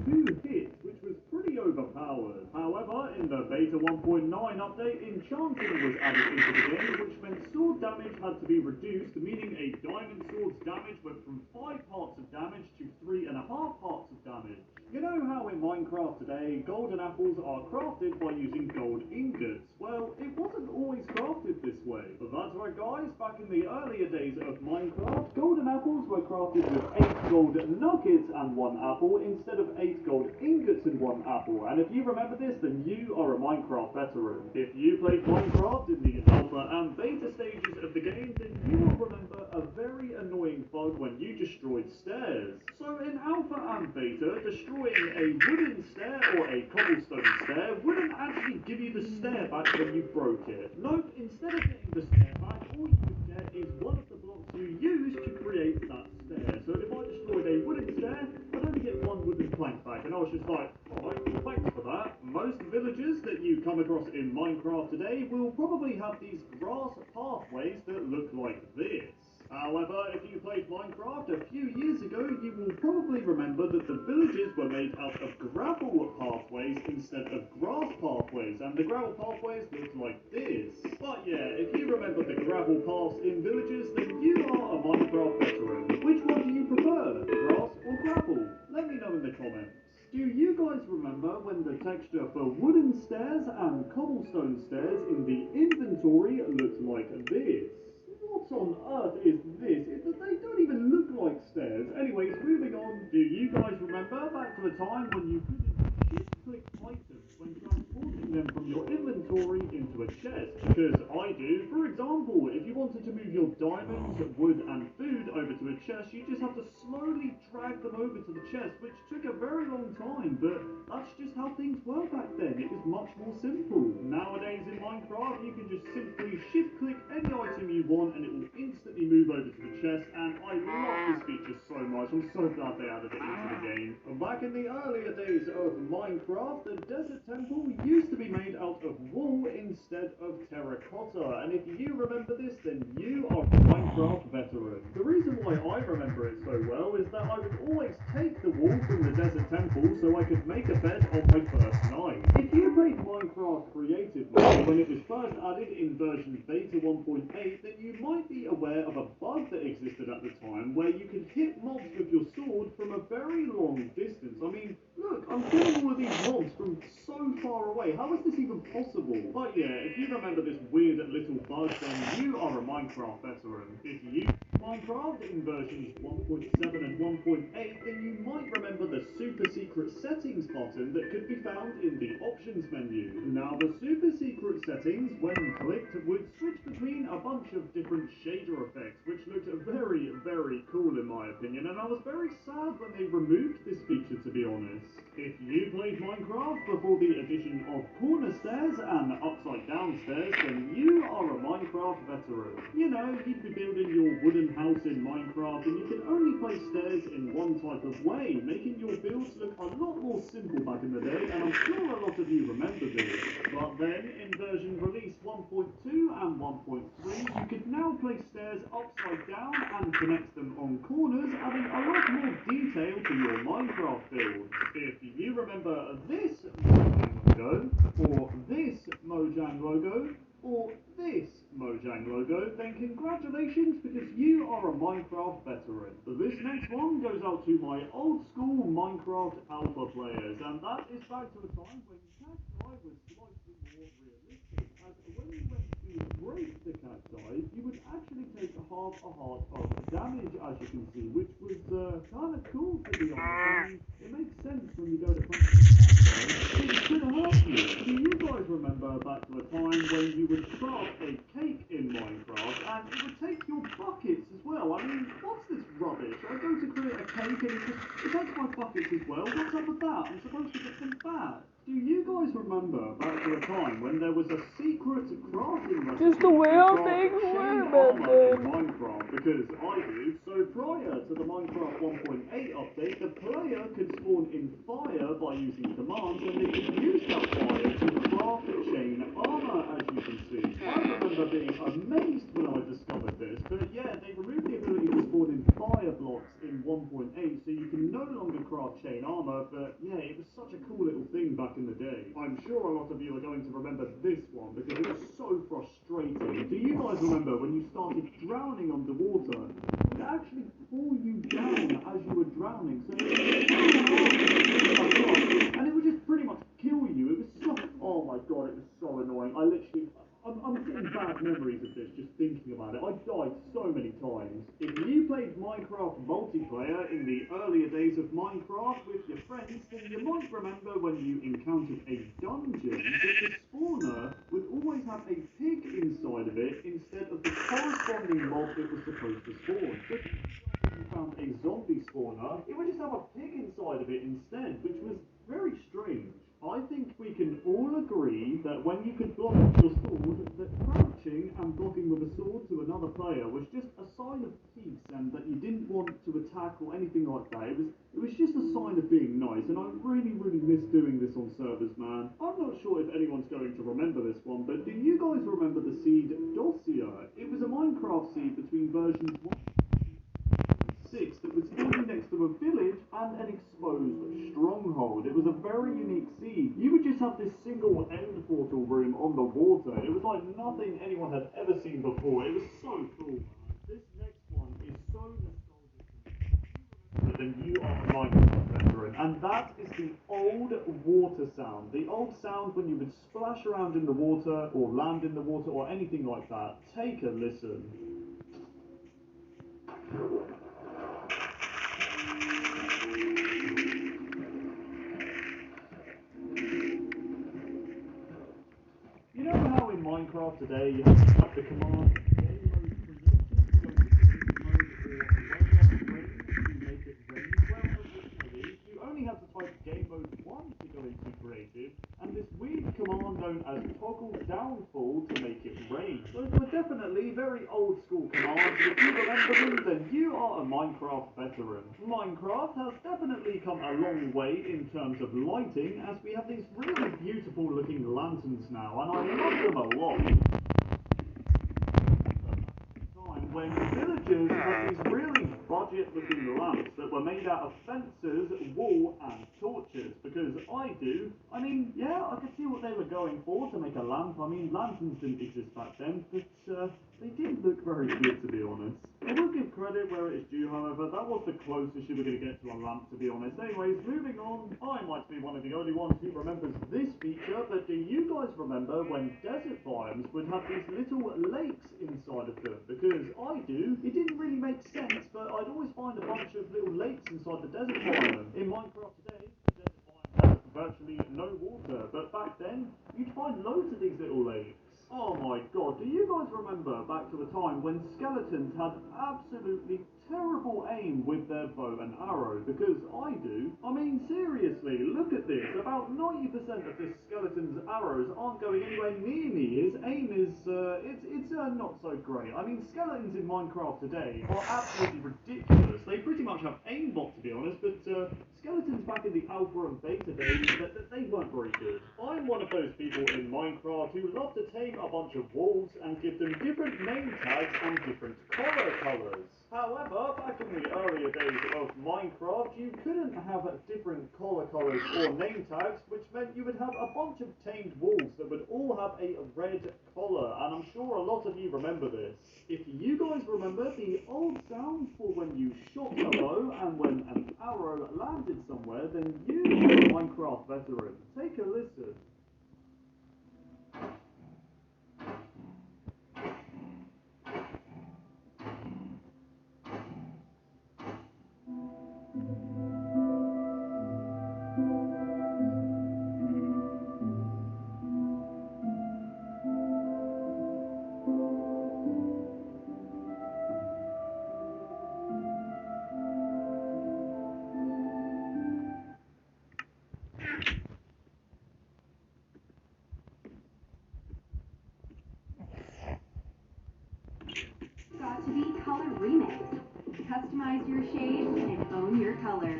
2 hits, which was pretty overpowered. However, in the beta 1.9 update, enchanting was added into the game, which meant sword damage had to be reduced, meaning a diamond sword's damage went from 5 parts of damage to 3.5 parts of damage. You know how in Minecraft today, golden apples are crafted by using gold ingots? Well, it wasn't always crafted this way. But that's right, guys, back in the earlier days of Minecraft, golden apples were crafted with 8 gold nuggets and 1 apple instead of 8 gold ingots and 1 apple. And if you remember this, then you are a Minecraft veteran. If you played Minecraft in the alpha and beta stages of the game, then you will remember a very annoying bug when you destroyed stairs. So in alpha and beta, destroying a wooden stair or a cobblestone stair wouldn't actually give you the stair back when you broke it. Nope, instead of getting the stair back, all you would get is one of the blocks you used to create that stair. So if I destroyed a wooden stair, I'd only get 1 wooden plank back, and I was just like, alright, thanks for that. Most villagers that you come across in Minecraft today will probably have these grass pathways that look like this. However, if you played Minecraft a few years ago, you will probably remember that the villages were made out of gravel pathways instead of grass pathways, and the gravel pathways looked like this. But yeah, if you remember the gravel gravel paths in villages, then you are a Minecraft veteran. Which one do you prefer, grass or gravel? Let me know in the comments. Do you guys remember when the texture for wooden stairs and cobblestone stairs in the inventory looked like this? What on earth is this? They don't even look like stairs. Anyways, moving on. Do you guys remember back to a time when you couldn't shift-click items when transporting them from your inventory into a chest? Because I do. For example, if you wanted to move your diamonds, wood and food over to a chest, you just have to slowly drag them over to the chest, which took a very long time, but that's just how things were back then. It was much more simple. Nowadays in Minecraft, you can just simply shift-click any item you want and it will instantly move over to the chest, and I love this feature so much. I'm so glad they added it into the game. Back in the earlier days of Minecraft, the desert temple used to be made out of wool instead of terracotta, and if you remember this, then you are a Minecraft veteran. The reason why I remember it so well is that I would always take the wool from the desert temple so I could make a bed on my first night. If you played Minecraft Creative Mode when it was first added in version beta 1.8, then you might be aware of a bug that existed at the time where you could hit mobs with your sword from a very long distance. I mean, look, I'm killing all of these mobs from so far away. How is this even possible? But yeah, if you remember this weird little bug, then you are a Minecraft veteran. If you Minecraft in versions 1.7 and 1.8, then you might remember the super secret settings button that could be found in the options menu. Now the super secret settings, when clicked, would switch between a bunch of different shader effects, which looked very, very cool in my opinion, and I was very sad when they removed this feature, to be honest. If you played Minecraft before the addition of corner stairs and upside down stairs, then you are a Minecraft veteran. You know, you'd be building your wooden house in Minecraft and you could only place stairs in one type of way, making your builds look a lot more simple back in the day, and I'm sure a lot of you remember this. But then, in version release 1.2 and 1.3, you could now place stairs upside down and connect them on corners, adding a lot more detail to your Minecraft builds. If you remember this Mojang logo, or this Mojang logo, or this Mojang logo, then congratulations, because you are a Minecraft veteran. This next one goes out to my old school Minecraft alpha players, and that is back to a time when cacti was slightly more realistic, as when you went to break the cacti, you would actually take half a heart of damage, as you can see, which was kind of cool, to be honest. I mean, it makes sense when you go to punch the cacti, it's gonna hurt you. Do you guys remember back to a time when you would craft a cake in Minecraft and it would take your buckets as well? I mean, what's this rubbish? I go to create a cake and it takes my buckets as well. What's up with that? I'm supposed to get them back. Do you guys remember back to a time when there was a secret crafting recipe? Just the way I think chain armor in Minecraft? Because I do. So prior to the Minecraft 1.8 update, the player could spawn in fire by using commands, and they could use that fire to craft chain armor, as you can see. I remember being amazed when I discovered this, but yeah, they removed the ability to spawn in fire blocks in 1.8, so you can no longer craft chain armor, but yeah, it was such a cool little thing back in the day. I'm sure a lot of you are going to remember this one, because it was so frustrating. Do you guys remember when you started drowning underwater? It would actually pull you down as you were drowning, so and it would just pretty much kill you. It was so, oh my god, it was so annoying. I'm getting bad memories of this just thinking about it. I died so many times. If you played Minecraft multiplayer in the earlier days of Minecraft with your friends, then you might remember when you encountered a dungeon that the spawner would always have a pig inside of it instead of the corresponding mob it was supposed to spawn. So if you found a zombie spawner, it would just have a pig inside of it instead, which was very strange. I think we can all agree that when you could block with your sword, that crouching and blocking with a sword to another player was just a sign of peace and that you didn't want to attack or anything like that. It was just a sign of being nice, and I really, really miss doing this on servers, man. I'm not sure if anyone's going to remember this one, but do you guys remember the seed Dossier? It was a Minecraft seed between versions 1 1986 that was standing next to a village and an exposed stronghold. It was a very unique scene. You would just have this single end portal room on the water. It was like nothing anyone had ever seen before. It was so cool, man. This next one is so nostalgic to me. Then you are a Minecraft veteran, and that is the old water sound. The old sound when you would splash around in the water, or land in the water, or anything like that. Take a listen. You know how in Minecraft today you have to type the command game mode creative to go into creative mode, or weather rain to make it rain? Well, originally you only had to type game mode 1 to go into creative, and this weird command known as toggle downfall to make it rain. Those were definitely very old school commands, but if you remember them, then you are a Minecraft veteran. Minecraft has definitely come a long way in terms of lighting, as we have these really beautiful looking lanterns now, and I love them a lot. Time when villagers had these really budget looking lamps that were made out of fences, wool and torches, because I mean, yeah, I could see what they were going for to make a lamp. I mean, lanterns didn't exist back then, but they didn't look very good, to be honest. I will give credit where it is due, however. That was the closest you were going to get to a lamp, to be honest. Anyways, moving on. I might be one of the only ones who remembers this feature, but do you guys remember when desert biomes would have these little lakes inside of them? Because I do. It didn't really make sense, but I'd always find a bunch of little lakes inside the desert biome. In Minecraft today, the desert biome has virtually no water, but back then, you'd find loads of these little lakes. Oh my god, do you guys remember back to a time when skeletons had absolutely terrible aim with their bow and arrow? Because I do. I mean, seriously, look at this. About 90% of this skeleton's arrows aren't going anywhere near me. His aim is, it's not so great. I mean, skeletons in Minecraft today are absolutely ridiculous. They pretty much have aimbot, to be honest, but skeletons back in the alpha and beta days, they weren't very good. I'm one of those people in Minecraft who love to tame a bunch of wolves and give them different name tags and different collar colours. However, back in the earlier days of Minecraft, you couldn't have different collar colours or name tags, which meant you would have a bunch of tamed wolves that would all have a red collar, and I'm sure a lot of you remember this. If you guys remember the old sound for when you shot a bow and when an arrow landed somewhere, then you are a Minecraft veteran. Take a listen. Got to be Color Remix. Customize your shade and own your color.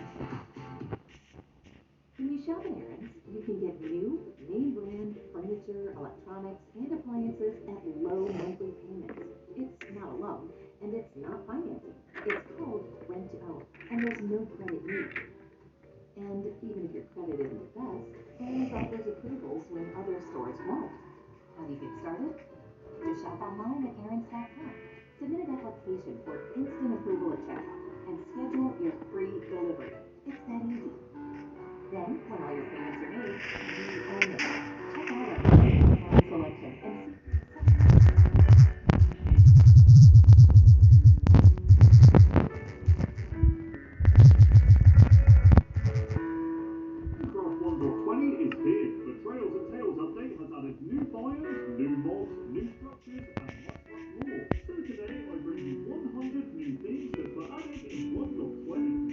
When you shop at Aaron's, you can get new, name brand, furniture, electronics, and appliances at low monthly payments. It's not a loan, and it's not financing. It's called rent to own, and there's no credit needed. And even if your credit isn't the best, Aaron's offers approvals when other stores won't. How do you get started? Just shop online at Aaron's.com. Submit an application for instant approval at checkout and schedule your free delivery. It's that easy. Then, when all your payments are made, you own them. Check out our online selection and see. Minecraft 1.20 is here. The Trails and Tales update has added new biomes, new mobs, new structures, and much more. So today I bring you 100 new things that were added in 1.20.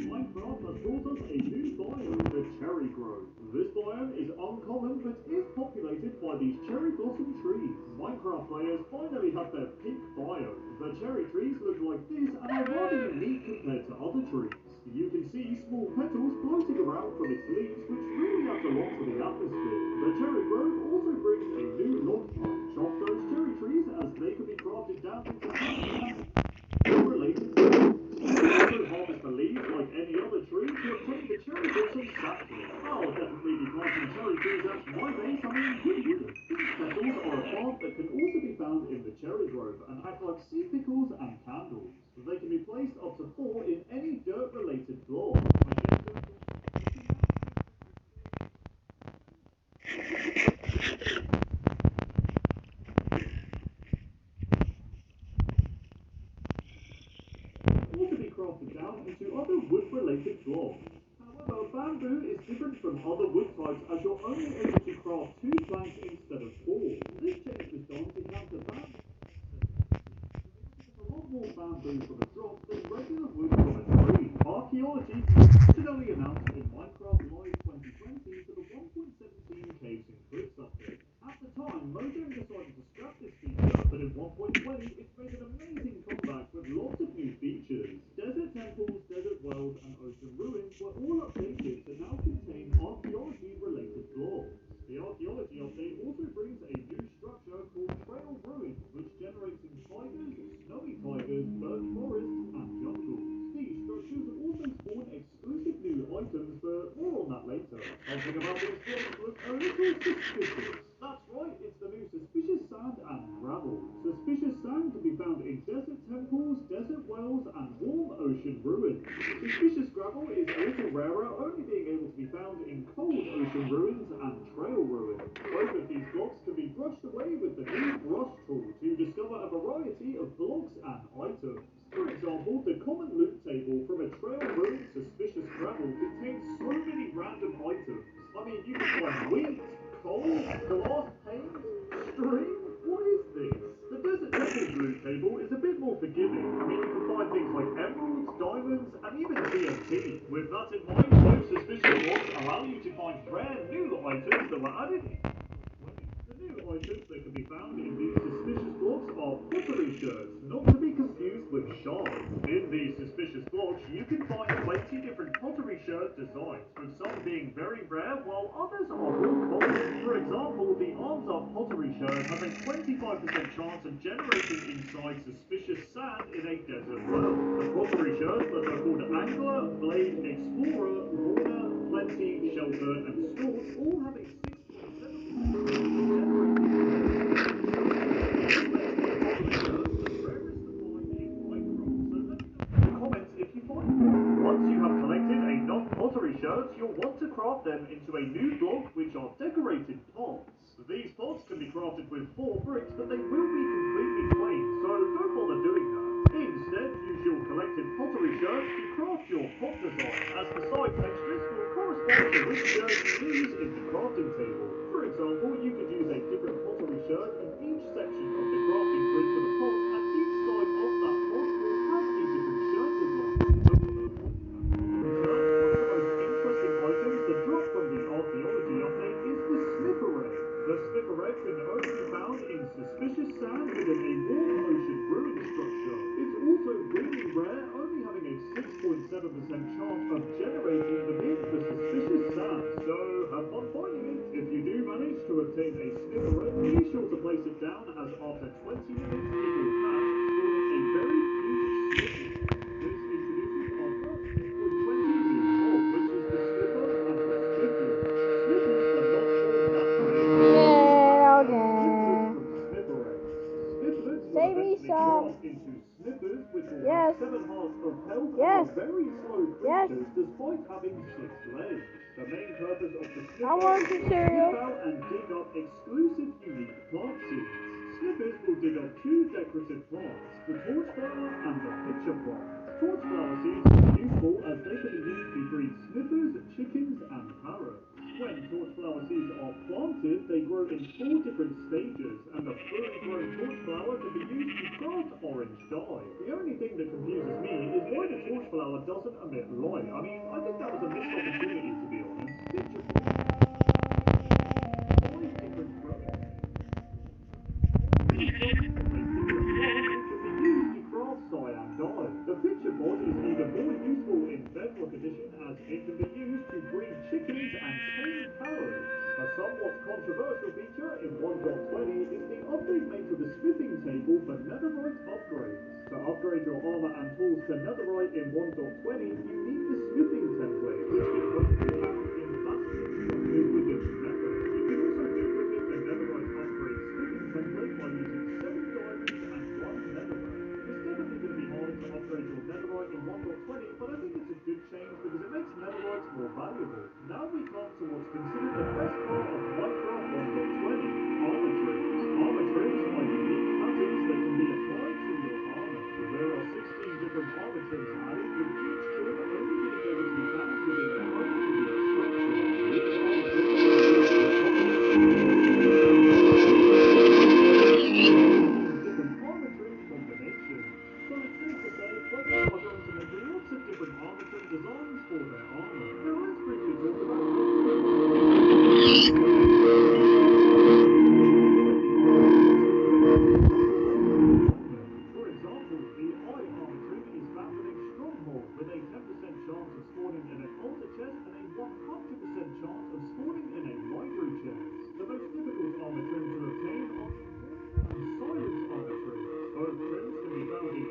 Minecraft has brought us a new biome, the Cherry Grove. This biome is uncommon but is populated by these cherry blossom trees. Minecraft players finally have their pink biome. The cherry trees look like this and are rather unique compared to other trees. You can see small petals floating around from its leaves, which really adds a lot to the atmosphere. The Cherry Grove also brings a new log type. Chop those cherry trees as they can be crafted down into related to also harvest act like sea pickles and candles. They can be placed up to 4 in any dirt-related block. Or to be crafted down into other wood-related blocks. However, bamboo is different from other wood types as you're only able to craft 2 planks instead of 4. This change was done to counter bamboo. A lot more bamboo from a drop than regular wood from a tree. Archaeology originally announced in Minecraft Live 2020 for the 1.17 Caves and Cliffs update. At the time, Mojang decided to scrap this feature, but in 1.20 it's made an amazing comeback with lots of new features. Desert temples, desert wells, and ocean ruins were all updated to now contain archaeology-related blocks. The archaeology update also brings a new structure called Trail Ruins, which generates in tigers, snowy tigers, birch forests, and jungles. These structures also spawn exclusive new items, but more on that later. Something about these blocks look a little suspicious. That's right, it's the new suspicious sand and gravel. Suspicious sand can be found in desert temples, desert wells, and warm ocean ruins. Suspicious gravel is a little rarer, only being able to be found in cold ocean ruins and trail ruins. Both of these blocks can be brushed away with the new brush tool to discover a variety of blocks and items. For example, the common loot table from a trail ruin suspicious gravel contains so many random items. I mean, you can find wheat, coal, glass panes, string. What is this? The desert temples loot table is a bit more forgiving. I mean, you can find things like emeralds, diamonds, and even TNT. With that in mind, both suspicious blocks allow you to find rare new items that were added in. The new items that can be found in these suspicious blocks are pottery sherds, not to be confused with shards. In these suspicious blocks, you can find 20 different pottery sherd designs, with some being very rare while others are more common. For example, the arms up pottery sherd has a 25% chance of generating inside suspicious sand in a desert well. The pottery sherds that are called Angler, Blade, Explorer, Lorna, Plenty, Shelter, and Stores all have a 6.7% if you find them. Once you have collected enough pottery sherds, you'll want to craft them into a new block which are decorated pots. These pots can be crafted with 4 bricks, but they will be completely plain, so don't bother doing that. Instead, use your collected pottery sherds to craft your pot design, as the side textures will correspond to which sherds you use in the crafting table. For example, you could use a different pottery sherd in each section of the crafting grid for the pot, and each side of that pot will have a different sherd design. Interesting items that drop from the archaeology update is the sniffer egg. The sniffer egg can only be found in suspicious sand within a warm ocean ruin structure. It's also really rare, only having a 6.7% chance of generating beneath the suspicious sand, so have fun finding it. If you do manage to obtain a sniffer egg, be sure to place it down, as after 20 minutes it will hatch, spawning a very cute sniffer. This introduces our first 6.20 new mob, which is the sniffer and the snifflet. Sniffers are not spawned naturally. Yeah, okay. Snifflets from sniffer eggs. Snifflets will Save me eventually some. grow up into sniffers, which will Yes. have 7 hearts of health and Yes. are very slow Yes. creatures despite having 6 legs. The main purpose of the sniffer I want is some to cereal. sniff out and dig up exclusive unique plant seeds. Sniffers will dig up 2 decorative plants, the torchflower and the pitcher plant. Torchflower seeds are useful as they can be used to breed sniffers, chickens, and parrots. When torchflower seeds are planted, they grow in 4 different stages, and the fully grown torchflower can be used to craft orange dye. The only thing that confuses me is why the torchflower doesn't emit light. I mean, I think that was a missed opportunity, to be honest. Pitcher plant. 5 different growing the pitcher pod is even more useful in Bedrock Edition, as it can be used to breed chickens and tame parrots. A somewhat controversial feature in 1.20 is the update made to the smithing table for netherite upgrades. To upgrade your armor and tools to netherite in 1.20, you need the smithing template, which can only be found in bastions structures within the nether. You can also duplicate the netherite upgrade smithing template by using 7 diamonds and 1 netherite. changed because it makes netherite more valuable. Now we come to what's considered the best part of Minecraft 1.20, armor trims. Armor trims are unique patterns that can be applied to your armor. There are 16 different armor trims added, with each trim only being able to be found within their own unique structure. These armor trims are used for different armor trim combinations. So it's safe to say players are going to make lots of different armor trim designs for their armor. Now let's briefly talk about how for example, the eye armor trim is found in a stronghold with a 10% chance of spawning in an altar chest and a 100% chance of spawning in a library chest. The most difficult armor trim to obtain are the silence armor trims. Both trims can be found in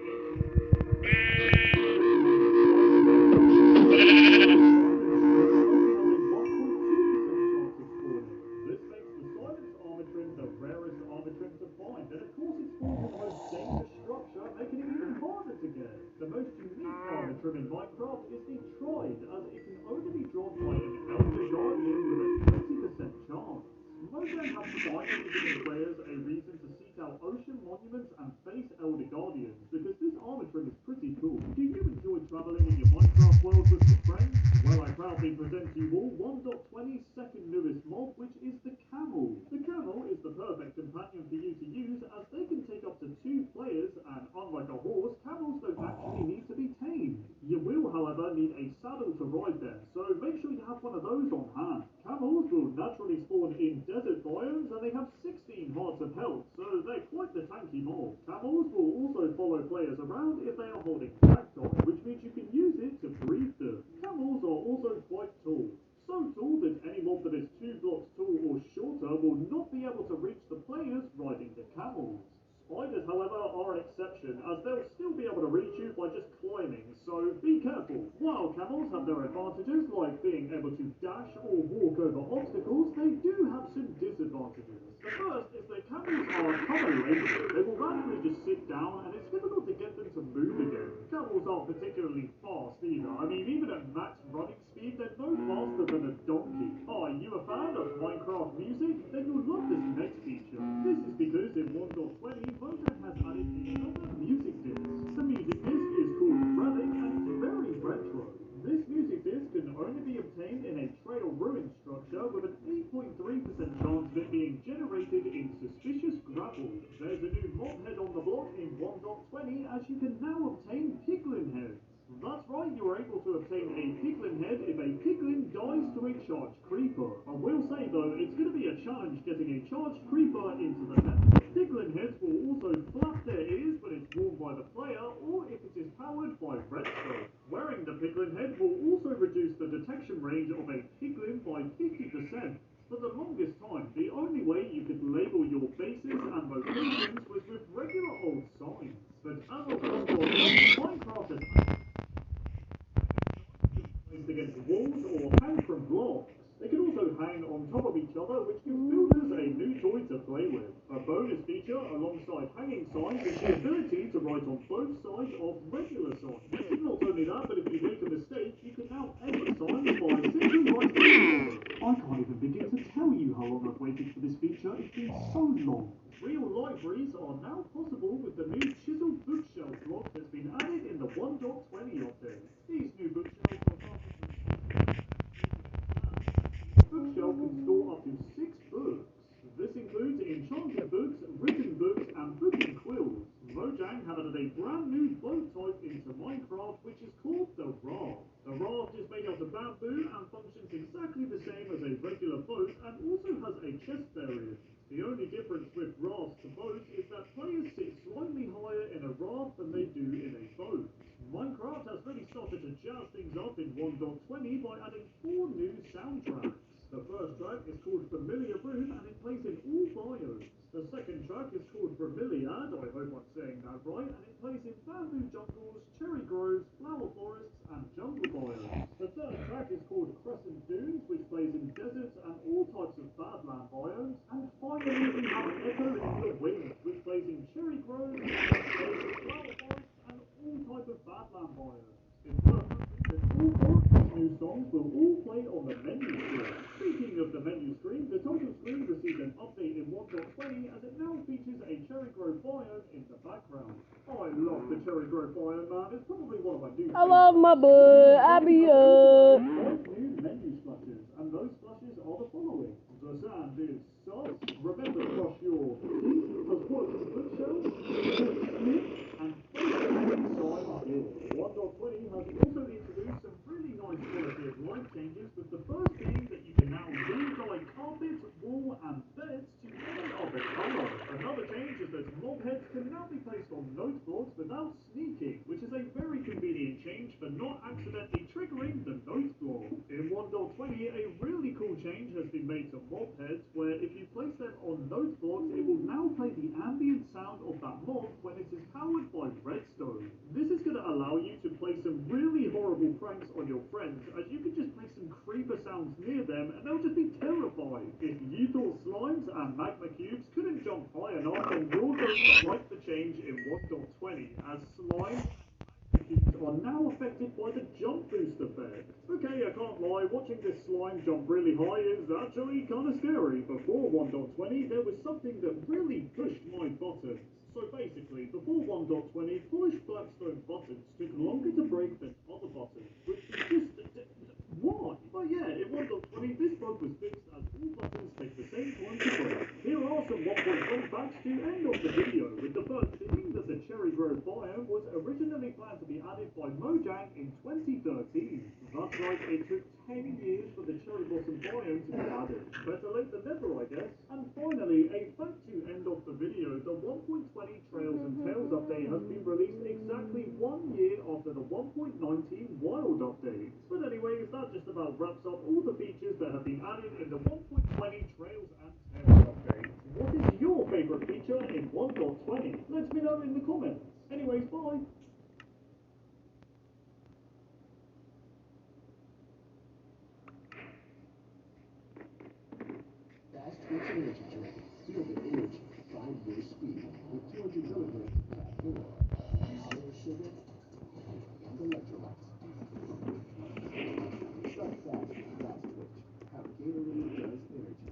This makes the silence armor trim the rarest armor trim to find, and of course it's formed in the most dangerous structure, making it even harder to get. The most unique armor trim in Minecraft is the Tried, as it can only be drawn by an Elder Guardian with a 20% chance. Mojang have finally given players a reason to seek out ocean monuments and face Elder Guardians, because this armor trim is pretty cool. Do you enjoy travelling in your Minecraft world with your friends? Well, I proudly present to you all 1.20's second newest mob, which is the Camel. The Camel is the perfect companion for you to use, as they can take up to 2 players, and unlike a horse, camels don't actually need to be tamed. You will, however, need a saddle to ride them, so make sure you have one of those on hand. Camels will naturally spawn in desert biomes, and they have 16 hearts of health, so they're quite the tanky mob. Camels will also follow players around if they are holding cacti, which means you can use it to breed them. Camels are also quite tall. So tall that any mob that is 2 blocks tall or shorter will not be able to reach the players riding the camels. Spiders, however, are an exception, as they'll still be able to reach you by just climbing, so be careful. While camels have their advantages, like being able to dash or walk over obstacles, they do have some disadvantages. The first is that camels are kind of lazy. They will randomly just sit down, and it's difficult to get them to move again. Camels aren't particularly fast either. I mean, even at max running speed, they're no faster than a donkey. Are you a fan of Minecraft music? Then you'll love this next feature. This is because in 1.20, Mojang has added another music disc. The music disc is called Relic, and it's very retro. This music disc can only be obtained in a trail ruin structure with an 8.3% chance of it being generated in suspicious gravel. There's a new mob head on the block in 1.20, as you can now obtain piglin heads. That's right, you are able to obtain a piglin head if a piglin dies to a charged creeper. I will say though, it's going to be a challenge getting a charged creeper into the nether. Piglin heads will also flap their ears when it's worn by the player, or if it is powered by redstone. Wearing the piglin head will also reduce the detection range of a piglin by 50%. For the longest time, the only way you could label your bases and locations was with regular old signs. But as of Minecraft has placed against walls or hang from blocks. They can also hang on top of each other, which gives builders a new toy to play with. A bonus feature alongside hanging signs is the ability to write on both sides of regular signs. Not only that, but if you make a mistake, you can now edit signs by simply writing on them. I can't even begin to tell you how long I've waited for this feature. It's been so long. Real libraries are now possible with the new chiseled bookshelf block that's been added in the 1.20 update. These new bookshelves are bookshelf can store up to 6 books. This includes enchanted books, written books, and booking quills. Mojang have added a brand new boat type into Minecraft, which is called the Raft. The Raft is made out of bamboo and functions exactly the same as a regular boat, and also has a chest variant. The only difference with rafts to boats is that players sit slightly higher in a raft than they do in a boat. Minecraft has really started to jazz things up in 1.20 by adding 4 new soundtracks. The first track is called Familiar Room, and it plays in all biomes. The second track is called Bromeliad, I hope I'm saying that right, and it plays in bamboo jungles, cherry groves, flower forests, and jungle biomes. The third track is called Crescent Dunes, which plays in deserts and all types of badland biomes. And finally, we have Echo in the Wind, which plays in cherry groves, flower forests, and all types of badland biomes. In all songs will all play on the menu screen. Speaking of the menu screen, the total screen received an update in 1.20 as it now features a cherry grove biome in the background. I love the cherry grove biome, man. It's probably one of my new favorites. I love my boy, I be up. 5 new menu splashes, and those splashes are the following. The sand is sus. Remember to brush your teeth, because work on bookshelves, and inside here. 1.20 has also introduced some really nice quality of life changes, with the first being that you can now re-dye carpet, wool, and beds to any other colour. Another change is that mob heads can now be placed on notebooks without sneaking, which is a very convenient change for not accidentally triggering the note block. In 1.20, a really cool change has been made to mob heads, where if you place them on note blocks, it will now play the ambient sound of that mob when it is powered by redstone. This is going to allow you to play some really horrible pranks on your friends, as you can just play some creeper sounds near them and they'll just be terrified. If you thought slimes and magma cubes couldn't jump high enough, then you're going to like the change in 1.20, as slime are now affected by the jump boost effect. Okay, I can't lie, watching this slime jump really high is actually kind of scary. Before 1.20, there was something that really pushed my buttons. So basically, before 1.20, polished blackstone buttons took longer to break than other buttons, which was just... why? But yeah, in 1.20, this bug was fixed as all buttons take the same time to break. Here are some 1.20 facts to end off the video, with the first being that the cherry grove biome was originally planned to be added by Mojang in 2013. That's right, it took 10 years for the cherry blossom biome to be added. Better late than never, I guess. And finally, a fact to end off the video, the 1.20 Trails and Tales update has been released exactly 1 year after the 1.19 Wild update. But anyways, that just about wraps up all the features that have been added in the 1.20 Trails and Tales update. What is your favourite feature in 1.20? Let me know in the comments. Anyways, bye! Fast Twitch Energy Drink. Feel the energy. Find your speed with 200 milligrams of caffeine, zero sugar, and electrolytes. Start fast with Fast Twitch. How Gatorade does energy.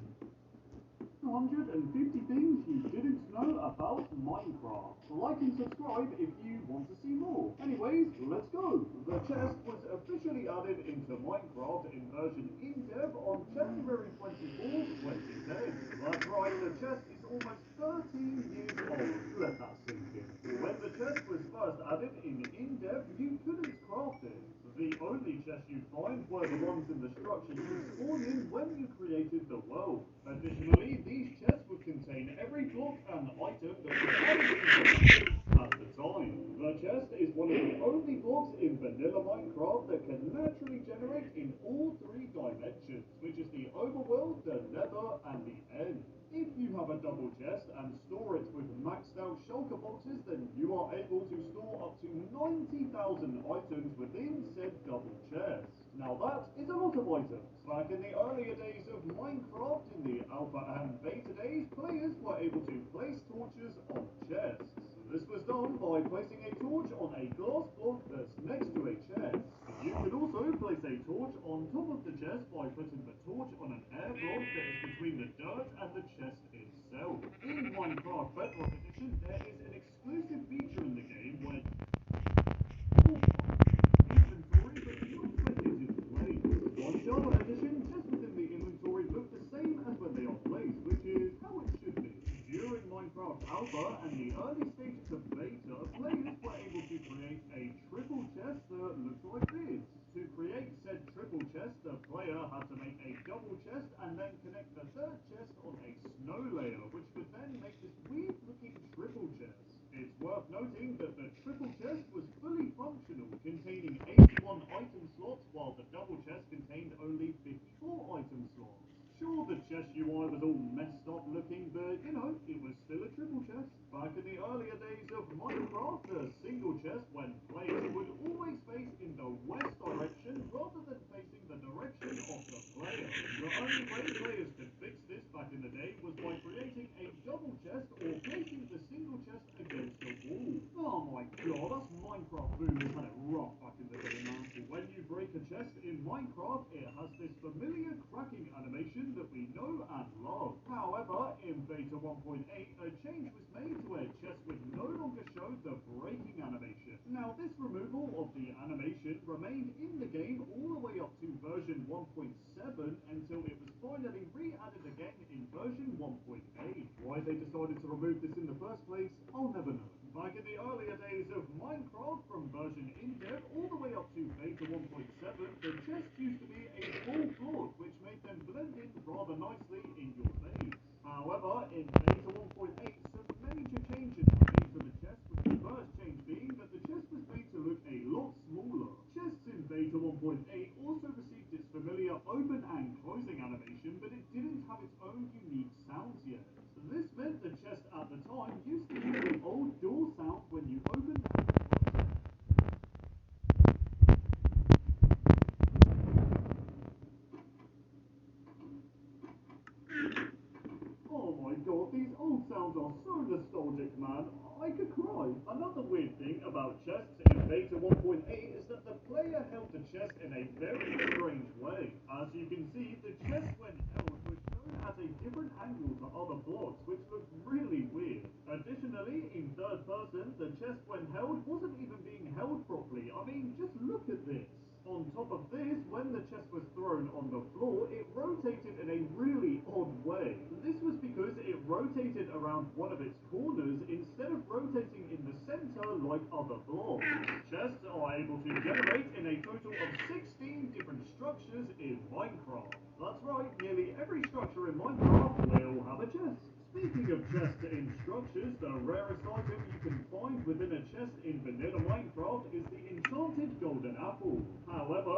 250 things you didn't know about Minecraft. Like and subscribe if you want to see more. Anyways, let's go. The chest was officially added into Minecraft in version in-dev on January 24, 2010. That's right, the chest is almost 13 years old. Let that sink in. When the chest was first added in-dev, you couldn't craft it. The only chests you'd find were the ones in the structure you spawned in when you created the world. Additionally, these chests would contain every block and item that was added into at the time. The chest is one of the only blocks in vanilla Minecraft that can naturally generate in all 3 dimensions, which is the overworld, the nether, and the end. If you have a double chest and store it with maxed out shulker boxes, then you are able to store up to 90,000 items within said double chest. Now that is a lot of items. Back in the earlier days of Minecraft, in the alpha and beta days, players were able to place torches on chests. This was done by placing a torch on a glass block that's next to a chest. You could also place a torch on top of the chest by putting the torch on an air block that is between the dirt and the chest itself. In Minecraft Bedrock Edition, there is an exclusive feature in the game where inventory but not when it is placed. On Java Edition, chests within the inventory look the same as when they are placed, which is how it should be. During Minecraft Alpha and the early stages of Beta, players were able to create a triple chest that looks like this. To create said triple chest, the player had to make a double chest and then connect the third chest on a snow layer, which would then make this weird looking triple chest. It's worth noting that the triple chest was fully functional, containing 81 item slots, while the double chest contained only 54 item slots. Sure, the chest UI was all messed up looking, but you know, it was still a triple chest. Back in the earlier days of Minecraft, the single chest, when players would always face in the west direction rather than facing the direction of the player. The only way players could fix this back in the day was by creating a double chest or placing the single chest against the wall. Oh my god, us Minecraft boomers had it rough back in the day, man. When you break a chest chest in Minecraft, it has this familiar cracking animation that we know and love. However, in beta 1.8, a change was made to where chests would no longer show the breaking animation. Now, this removal of the animation remained in the game all the way up to version 1.7 until it was finally re-added again in version 1.8. Why they decided to remove this in the first place, I'll never know. Back in the earlier days of Minecraft, from version in-dev all the way up to beta 1.7, the chests used to be a full floor, which made them blend in rather nicely in your base. However, in beta 1.8, some major changes were made to the chest, with the first change being that the chest was made to look a lot smaller. Chests in beta 1.8 also received its familiar open and closing animation, but it didn't have its own unique sounds yet. This meant the chest at the time used to use the old door sound when you opened and closed it. Oh my god, these old sounds are so nostalgic, man. I could cry. Another weird thing about chests in beta 1.8 is that the player held the chest in a very strange way. As you can see, the chest when held was shown at a different angle to other blocks, which looked really weird. Additionally, in third person, the chest when held wasn't even being held properly. I mean, just look at this. On top of this, when the chest was thrown on the floor, it rotated in a really odd way. This was because it rotated around one of its corners instead of rotating in the center like other blocks. Chests are able to generate in a total of 16 different structures in Minecraft. That's right, nearly every structure in Minecraft will have a chest. Speaking of chests in structures, the rarest item you can find within a chest in vanilla Minecraft is the enchanted golden apple. However,